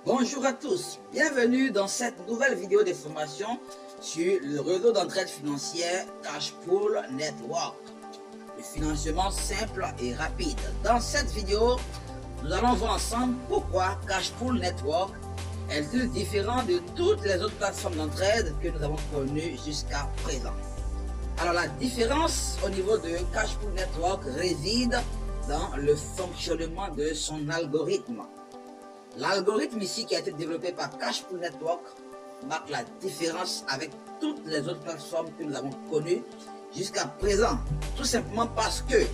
Bonjour à tous, bienvenue dans cette nouvelle vidéo de formation sur le réseau d'entraide financière Cashpool Network. Le financement simple et rapide. Dans cette vidéo, nous allons voir ensemble pourquoi Cashpool Network est-il différent de toutes les autres plateformes d'entraide que nous avons connues jusqu'à présent. Alors la différence au niveau de Cashpool Network réside dans le fonctionnement de son algorithme. L'algorithme ici qui a été développé par Cashpool Network marque la différence avec toutes les autres plateformes que nous avons connues jusqu'à présent. Tout simplement parce que,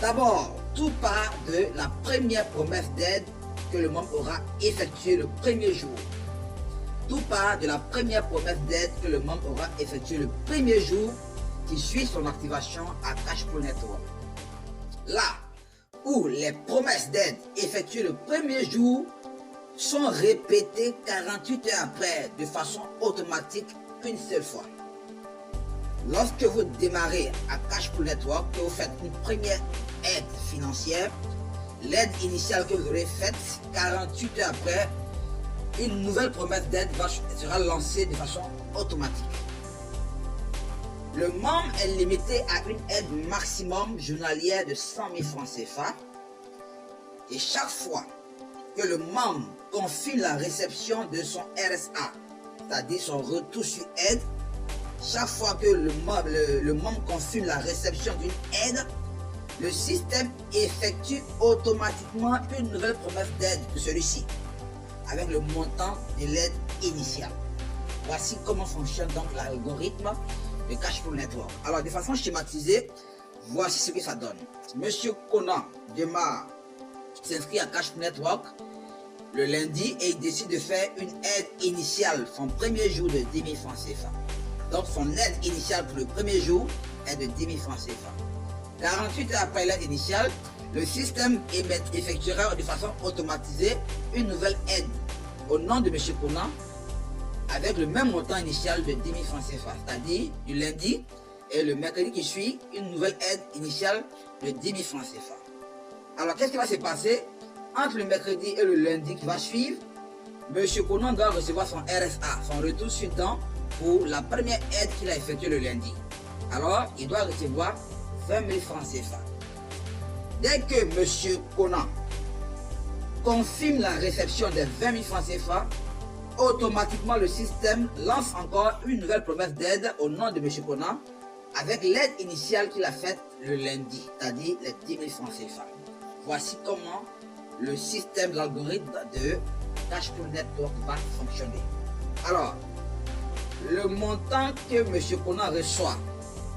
d'abord, tout part de la première promesse d'aide que le membre aura effectuée le premier jour. Tout part de la première promesse d'aide que le membre aura effectuée le premier jour qui suit son activation à Cashpool Network. Là où les promesses d'aide effectuées le premier jour sont répétées 48 heures après de façon automatique une seule fois. Lorsque vous démarrez à Cashpool Network, que vous faites une première aide financière, l'aide initiale que vous aurez faite 48 heures après, une nouvelle promesse d'aide sera lancée de façon automatique. Le membre est limité à une aide maximum journalière de 100 000 francs CFA. Et chaque fois que le membre confirme la réception de son RSA, c'est-à-dire son retour sur aide, chaque fois que le membre confirme la réception d'une aide, le système effectue automatiquement une nouvelle promesse d'aide de celui-ci, avec le montant de l'aide initiale. Voici comment fonctionne donc l'algorithme de Cashpool Network. Alors, de façon schématisée, voici ce que ça donne. Monsieur Conan démarre, s'inscrit à Cashpool Network le lundi et il décide de faire une aide initiale, son premier jour de 10 000 francs CFA. Donc, son aide initiale pour le premier jour est de 10 000 francs CFA. 48 heures après l'aide initiale, le système effectuera de façon automatisée une nouvelle aide au nom de monsieur Conan avec le même montant initial de 10 000 francs CFA, c'est-à-dire du lundi et le mercredi qui suit, une nouvelle aide initiale de 10 000 francs CFA. Alors, qu'est-ce qui va se passer entre le mercredi et le lundi qui va suivre? Monsieur Conan doit recevoir son RSA, son retour sur dent pour la première aide qu'il a effectuée le lundi. Alors, il doit recevoir 20 000 francs CFA. Dès que monsieur Conan confirme la réception des 20 000 francs CFA, automatiquement le système lance encore une nouvelle promesse d'aide au nom de monsieur Conan avec l'aide initiale qu'il a faite le lundi, c'est-à-dire les 10 000 francs CFA. Voici comment le système, l'algorithme de Cashpool Network va fonctionner. Alors, le montant que monsieur Conan reçoit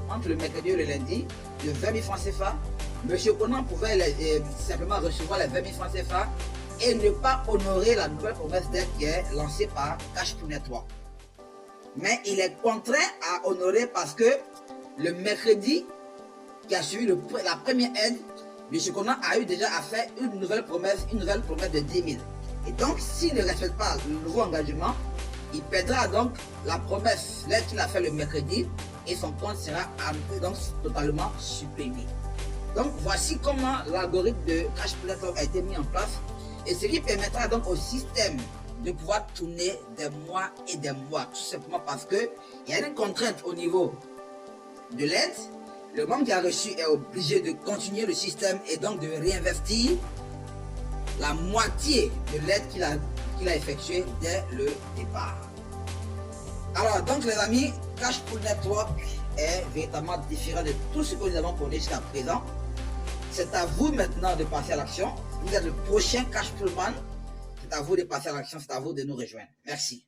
entre le mercredi et le lundi de 20 000 francs CFA, monsieur Conan pouvait simplement recevoir les 20 000 francs CFA et ne pas honorer la nouvelle promesse d'aide qui est lancée par Cashpool Network. Mais il est contraint à honorer parce que le mercredi qui a suivi la première aide, M. Conan a eu déjà à faire une nouvelle promesse de 10 000. Et donc, s'il ne respecte pas le nouveau engagement, il perdra donc la promesse, l'aide qu'il a fait le mercredi, et son compte sera donc totalement supprimé. Donc, voici comment l'algorithme de Cashpool Network a été mis en place, et ce qui permettra donc au système de pouvoir tourner des mois et des mois, tout simplement parce qu'il y a une contrainte au niveau de l'aide. Le membre qui a reçu est obligé de continuer le système et donc de réinvestir la moitié de l'aide qu'il a effectuée dès le départ. Alors donc les amis, Cashpool Network est véritablement différent de tout ce que nous avons connu jusqu'à présent. C'est à vous maintenant de passer à l'action. Vous êtes le prochain Cashpoolman. C'est à vous de passer à l'action, c'est à vous de nous rejoindre. Merci.